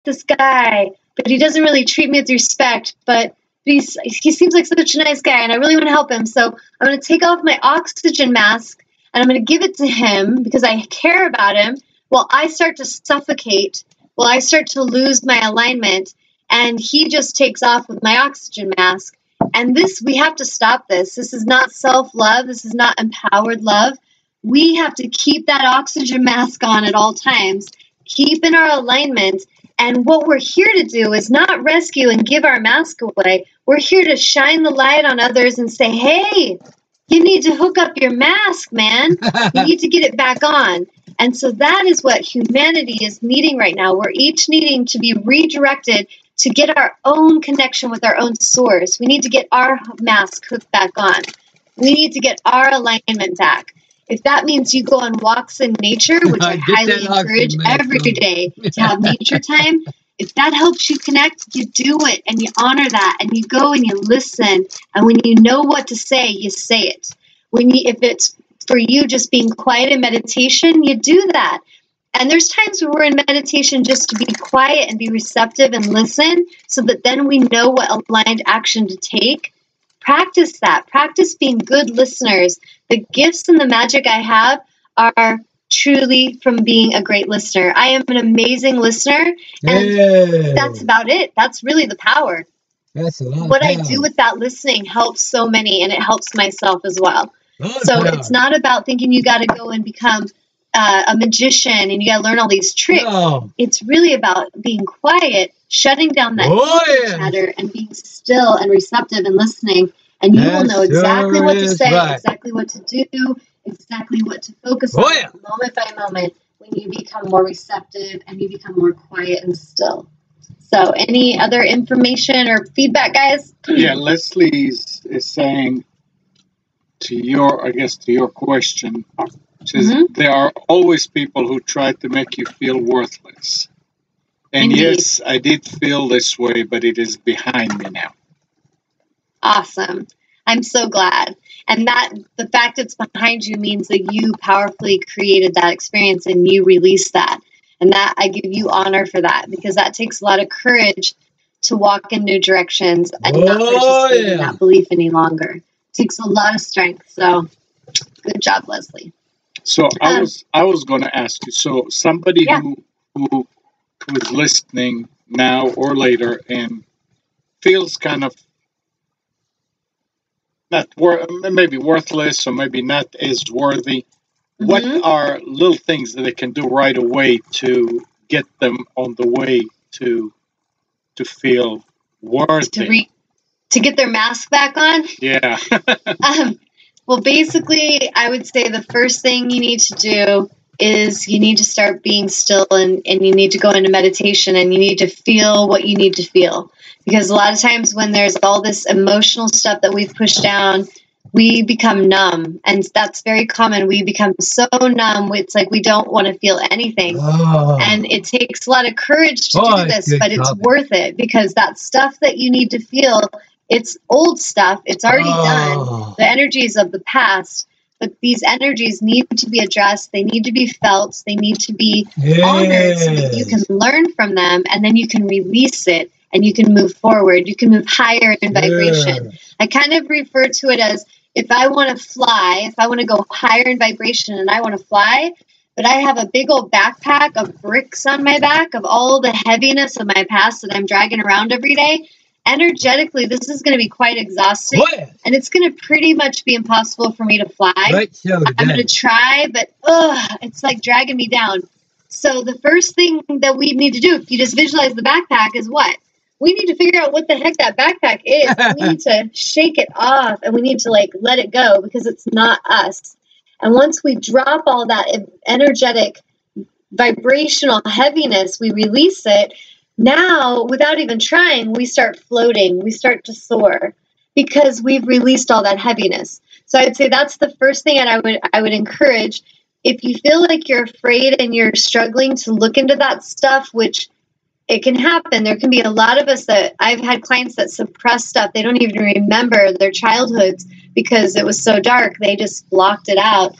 this guy, but he doesn't really treat me with respect, but he seems like such a nice guy, and I really want to help him. So I'm going to take off my oxygen mask, and I'm going to give it to him because I care about him. Well, I start to suffocate. Well, I start to lose my alignment, and he just takes off with my oxygen mask. And we have to stop this. This is not self-love. This is not empowered love. We have to keep that oxygen mask on at all times, keep in our alignment. And what we're here to do is not rescue and give our mask away. We're here to shine the light on others and say, hey, you need to hook up your mask, man. You need to get it back on. And so that is what humanity is needing right now. We're each needing to be redirected to get our own connection with our own source. We need to get our mask hooked back on. We need to get our alignment back. If that means you go on walks in nature, which I highly encourage every day to have nature time, if that helps you connect, you do it and you honor that and you go and you listen. And when you know what to say, you say it. If it's for you just being quiet in meditation, you do that. And there's times where we're in meditation just to be quiet and be receptive and listen so that then we know what aligned action to take. Practice that. Practice being good listeners. The gifts and the magic I have are truly from being a great listener. I am an amazing listener, and that's about it. That's really the power. That's a lot. What I do with that listening helps so many, and it helps myself as well. So it's not about thinking you got to go and become a magician and you got to learn all these tricks. No. It's really about being quiet, shutting down that chatter, and being still and receptive and listening. And you will know exactly what to say, exactly what to do, exactly what to focus on moment by moment when you become more receptive and you become more quiet and still. So any other information or feedback, guys? Yeah, Leslie is saying to your question, says there are always people who try to make you feel worthless. And yes, I did feel this way, but it is behind me now. Awesome. I'm so glad. And that the fact it's behind you means that you powerfully created that experience and you released that. And that I give you honor for that, because that takes a lot of courage to walk in new directions and not participate in that belief any longer. It takes a lot of strength. So good job, Leslie. So I was going to ask you, so somebody who is listening now or later and feels kind of maybe worthless or maybe not as worthy, what are little things that they can do right away to get them on the way to feel worthy? To get their mask back on? Yeah. Well, basically, I would say the first thing you need to do is you need to start being still and you need to go into meditation and you need to feel what you need to feel. Because a lot of times when there's all this emotional stuff that we've pushed down, we become numb. And that's very common. We become so numb. It's like we don't want to feel anything. And it takes a lot of courage to do this, but it's worth it because that stuff that you need to feel, it's old stuff. It's already done. The energies of the past. But these energies need to be addressed. They need to be felt. They need to be honored so that you can learn from them and then you can release it and you can move forward. You can move higher in vibration. I kind of refer to it as if I want to fly, if I want to go higher in vibration and I want to fly, but I have a big old backpack of bricks on my back of all the heaviness of my past that I'm dragging around every day. Energetically, this is going to be quite exhausting, and it's going to pretty much be impossible for me to fly. I'm going to try, but it's like dragging me down. So the first thing that we need to do, if you just visualize the backpack, is what? We need to figure out what the heck that backpack is. We need to shake it off, and we need to let it go because it's not us. And once we drop all that energetic, vibrational heaviness, we release it. Now, without even trying, we start floating. We start to soar because we've released all that heaviness. So I'd say that's the first thing, and I would encourage, if you feel like you're afraid and you're struggling to look into that stuff, which it can happen. There can be a lot of us that I've had clients that suppress stuff. They don't even remember their childhoods because it was so dark. They just blocked it out.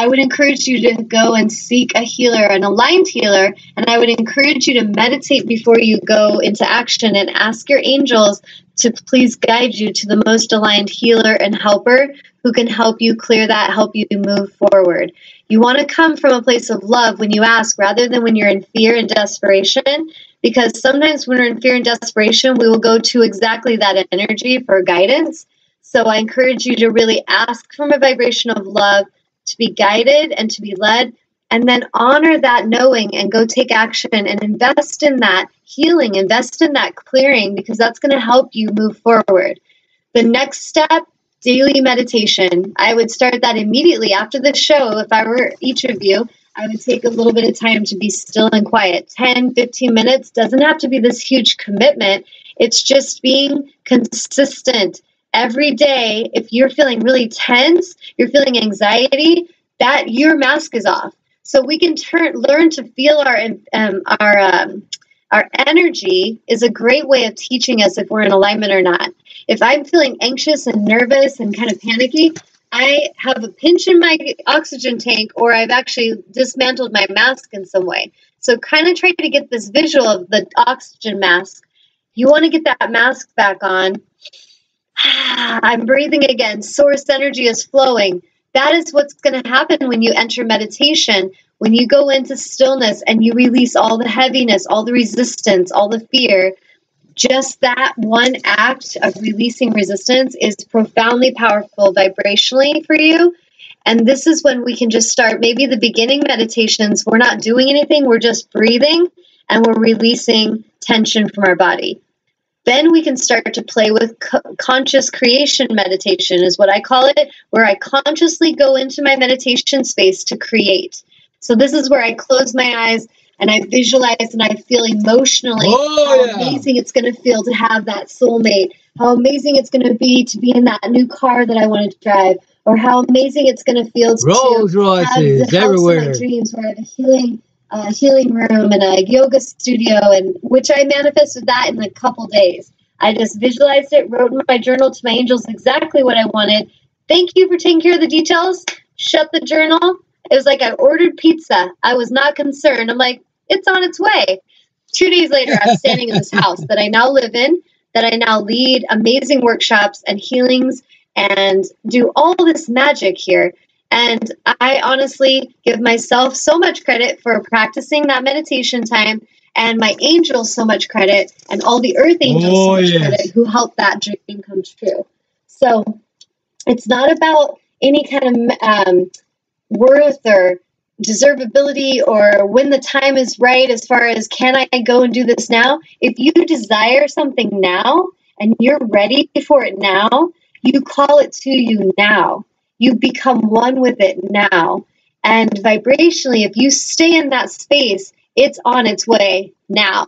I would encourage you to go and seek a healer, an aligned healer, and I would encourage you to meditate before you go into action and ask your angels to please guide you to the most aligned healer and helper who can help you clear that, help you move forward. You want to come from a place of love when you ask, rather than when you're in fear and desperation, because sometimes when we're in fear and desperation, we will go to exactly that energy for guidance. So I encourage you to really ask from a vibration of love, to be guided and to be led, and then honor that knowing and go take action and invest in that healing, invest in that clearing, because that's going to help you move forward. The next step, daily meditation. I would start that immediately after the show. If I were each of you, I would take a little bit of time to be still and quiet. 10, 15 minutes doesn't have to be this huge commitment. It's just being consistent. Every day, if you're feeling really tense, you're feeling anxiety, that your mask is off. So we can learn to feel our energy is a great way of teaching us if we're in alignment or not. If I'm feeling anxious and nervous and kind of panicky, I have a pinch in my oxygen tank, or I've actually dismantled my mask in some way. So kind of try to get this visual of the oxygen mask. You want to get that mask back on. I'm breathing again. Source energy is flowing. That is what's going to happen when you enter meditation. When you go into stillness and you release all the heaviness, all the resistance, all the fear, just that one act of releasing resistance is profoundly powerful vibrationally for you. And this is when we can just start. Maybe the beginning meditations, we're not doing anything. We're just breathing and we're releasing tension from our body. Then we can start to play with conscious creation meditation is what I call it, where I consciously go into my meditation space to create. So this is where I close my eyes and I visualize and I feel emotionally amazing it's going to feel to have that soulmate, how amazing it's going to be in that new car that I want to drive, or how amazing it's going to feel to have the house of my dreams where I have a healing room and a yoga studio, and which I manifested that in a couple days. I just visualized it, wrote in my journal to my angels exactly what I wanted. Thank you for taking care of the details. Shut the journal. It was like I ordered pizza. I was not concerned. I'm like, it's on its way. 2 days later, I was standing in this house that I now live in, that I now lead amazing workshops and healings and do all this magic here. And I honestly give myself so much credit for practicing that meditation time, and my angels so much credit, and all the earth angels so much credit who helped that dream come true. So it's not about any kind of worth or deservability or when the time is right as far as can I go and do this now. If you desire something now and you're ready for it now, you call it to you now. You become one with it now. And vibrationally, if you stay in that space, it's on its way now.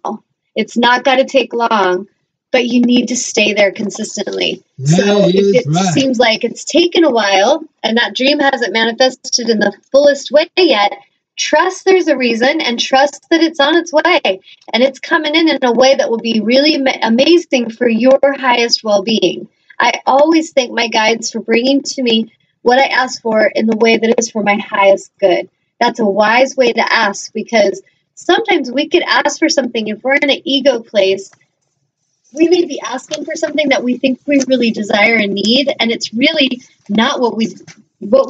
It's not got to take long, but you need to stay there consistently. So if it seems like it's taken a while and that dream hasn't manifested in the fullest way yet, trust there's a reason and trust that it's on its way. And it's coming in a way that will be really amazing for your highest well-being. I always thank my guides for bringing to me what I ask for in the way that is for my highest good. That's a wise way to ask, because sometimes we could ask for something if we're in an ego place. We may be asking for something that we think we really desire and need, and it's really not what we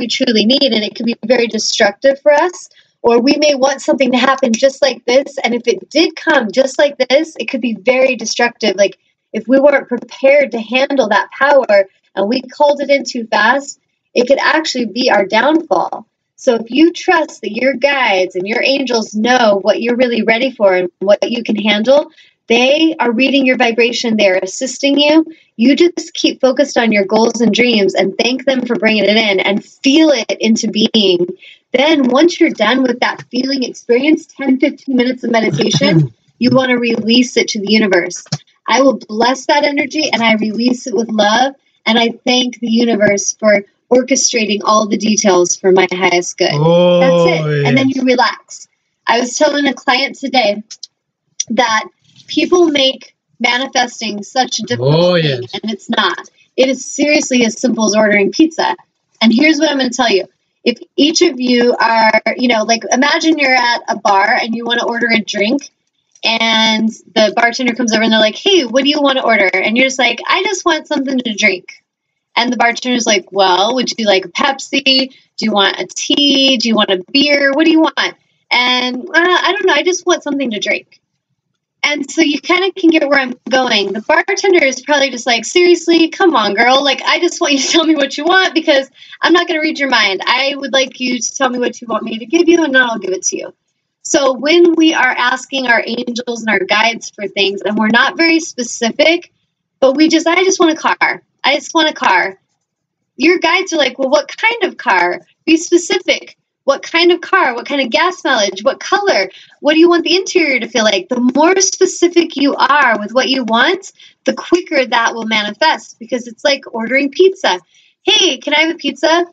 truly need, and it can be very destructive for us. Or we may want something to happen just like this, and if it did come just like this, it could be very destructive. Like if we weren't prepared to handle that power and we called it in too fast, it could actually be our downfall. So if you trust that your guides and your angels know what you're really ready for and what you can handle, they are reading your vibration. They're assisting you. You just keep focused on your goals and dreams and thank them for bringing it in and feel it into being. Then once you're done with that feeling experience, 10, 15 minutes of meditation, you want to release it to the universe. I will bless that energy and I release it with love. And I thank the universe for orchestrating all the details for my highest good. That's it. Yes. And then you relax. I was telling a client today that people make manifesting such a difficult thing, and it's not. It is seriously as simple as ordering pizza. And here's what I'm going to tell you. if each of you are, you know, like imagine you're at a bar and you want to order a drink, and the bartender comes over and they're like, hey, what do you want to order? And you're just like, I just want something to drink. And the bartender's like, well, would you like a Pepsi? Do you want a tea? Do you want a beer? What do you want? And I don't know. I just want something to drink. And so you kind of can get where I'm going. The bartender is probably just like, seriously, come on, girl. Like, I just want you to tell me what you want because I'm not going to read your mind. I would like you to tell me what you want me to give you, and then I'll give it to you. So when we are asking our angels and our guides for things, and we're not very specific, but I just want a car. I just want a car. Your guides are like, well, what kind of car? Be specific. What kind of car? What kind of gas mileage? What color? What do you want the interior to feel like? The more specific you are with what you want, the quicker that will manifest, because it's like ordering pizza. Hey, can I have a pizza?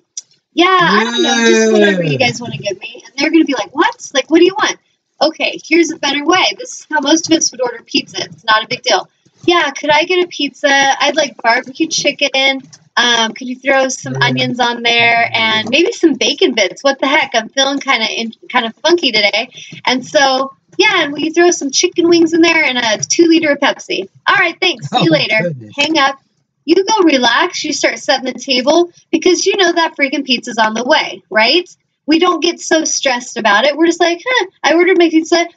Yeah, I don't know, just whatever you guys want to give me. And they're going to be like, what? Like, what do you want? Okay, here's a better way. This is how most of us would order pizza. It's not a big deal. Yeah, could I get a pizza? I'd like barbecue chicken. Could you throw some onions on there and maybe some bacon bits? What the heck? I'm feeling kind of funky today. And so, yeah, and will you throw some chicken wings in there and a 2-liter of Pepsi? All right, thanks. See you later. Goodness. Hang up. You go relax. You start setting the table because you know that freaking pizza's on the way, right? We don't get so stressed about it. We're just like, I ordered my pizza.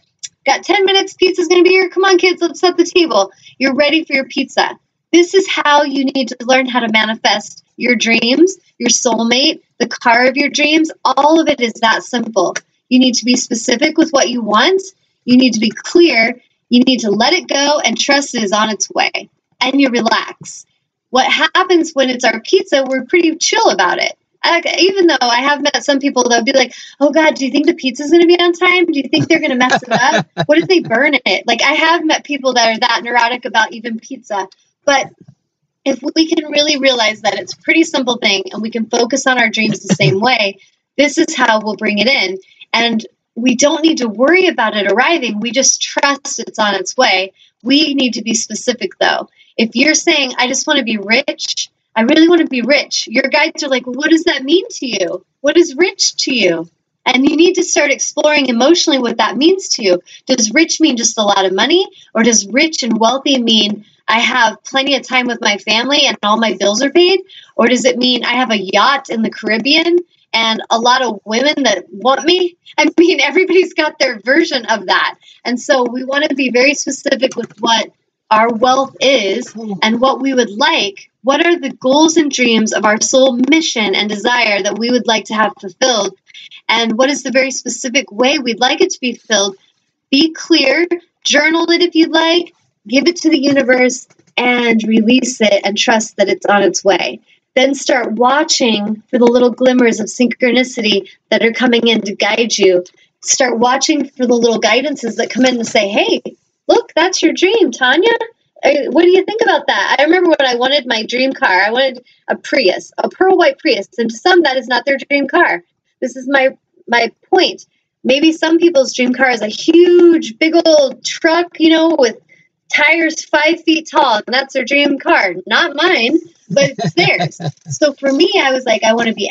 Got 10 minutes. Pizza's going to be here. Come on, kids. Let's set the table. You're ready for your pizza. This is how you need to learn how to manifest your dreams, your soulmate, the car of your dreams. All of it is that simple. You need to be specific with what you want. You need to be clear. You need to let it go and trust it is on its way. And you relax. What happens when it's our pizza, we're pretty chill about it. Even though I have met some people that would be like, oh, God, do you think the pizza's going to be on time? Do you think they're going to mess it up? What if they burn it? Like, I have met people that are that neurotic about even pizza. But if we can really realize that it's a pretty simple thing and we can focus on our dreams the same way, this is how we'll bring it in. And we don't need to worry about it arriving. We just trust it's on its way. We need to be specific, though. If you're saying, I just want to be rich, I really want to be rich, your guides are like, well, what does that mean to you? What is rich to you? And you need to start exploring emotionally what that means to you. Does rich mean just a lot of money? Or does rich and wealthy mean I have plenty of time with my family and all my bills are paid? Or does it mean I have a yacht in the Caribbean and a lot of women that want me? I mean, everybody's got their version of that. And so we want to be very specific with what our wealth is and what we would like. What are the goals and dreams of our soul mission and desire that we would like to have fulfilled? And what is the very specific way we'd like it to be fulfilled? Be clear, journal it if you'd like, give it to the universe, and release it and trust that it's on its way. Then start watching for the little glimmers of synchronicity that are coming in to guide you. Start watching for the little guidances that come in to say, hey, look, that's your dream, Tanya. What do you think about that? I remember when I wanted my dream car, I wanted a Prius, a pearl white Prius. And to some, that is not their dream car. This is my point. Maybe some people's dream car is a huge, big old truck, you know, with tires 5 feet tall, and that's their dream car. Not mine, but it's theirs. So for me, I was like, I want to be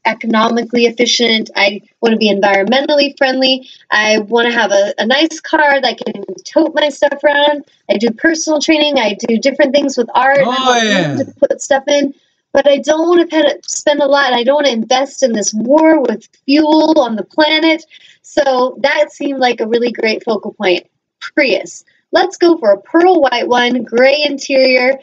economically efficient. I want to be environmentally friendly. I want to have a nice car that I can tote my stuff around. I do personal training. I do different things with art. To put stuff in. But I don't want to spend a lot. I don't want to invest in this war with fuel on the planet. So that seemed like a really great focal point. Prius. Let's go for a pearl white one, gray interior.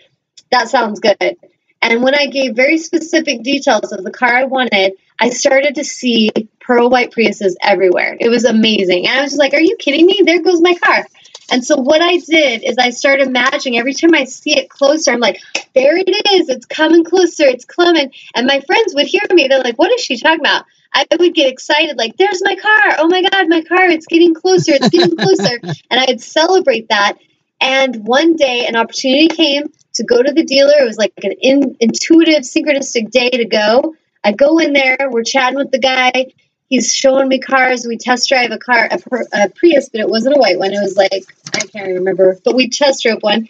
That sounds good. And when I gave very specific details of the car I wanted, I started to see pearl white Priuses everywhere. It was amazing. And I was just like, are you kidding me? There goes my car. And so what I did is I started imagining every time I see it closer, I'm like, there it is. It's coming closer. It's coming. And my friends would hear me. They're like, what is she talking about? I would get excited, like, there's my car. Oh, my God, my car. It's getting closer. It's getting closer. And I'd celebrate that. And one day an opportunity came to go to the dealer. It was like an intuitive, synchronistic day to go. I go in there. We're chatting with the guy. He's showing me cars. We test drive a car, a Prius, but it wasn't a white one. It was like, I can't remember. But we test drove one.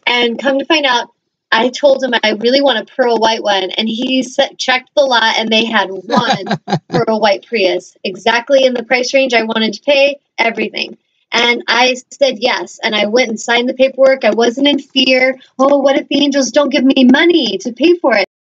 And come to find out, I told him I really want a pearl white one, and he checked the lot, and they had one pearl white Prius, exactly in the price range I wanted to pay, everything. And I said yes, and I went and signed the paperwork. I wasn't in fear. Oh, what if the angels don't give me money to pay for it?